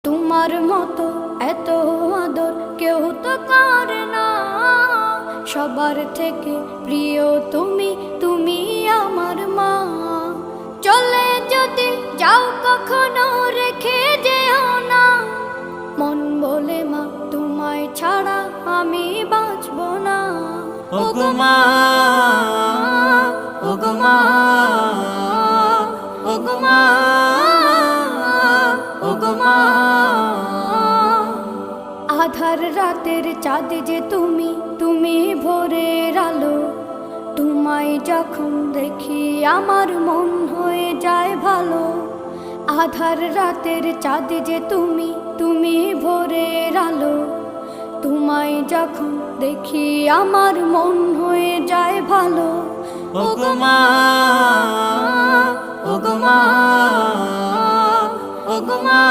তোমার মতো এত আদর কেউ তো করে না। সবার থেকে প্রিয় তুমি, তুমি আমার মা। চলে যদি যাও কখনো রেখে যেও না, মন বলে মা তোমায় ছাড়া আমি বাঁচব না। ওগো মা, ওগো মা, ওগো মা, ওগো মা। আধার রাতের চাঁদ যে তুমি, তুমি ভোরের আলো। তোমায় যখন দেখি আমার মন হয়ে যায় ভালো। আধার রাতের চাঁদ যে তুমি, তুমি ভোরের আলো। তোমায় যখন দেখি আমার মন হয়ে যায় ভালো। ওগো মা, ওগো মা, ওগো মা।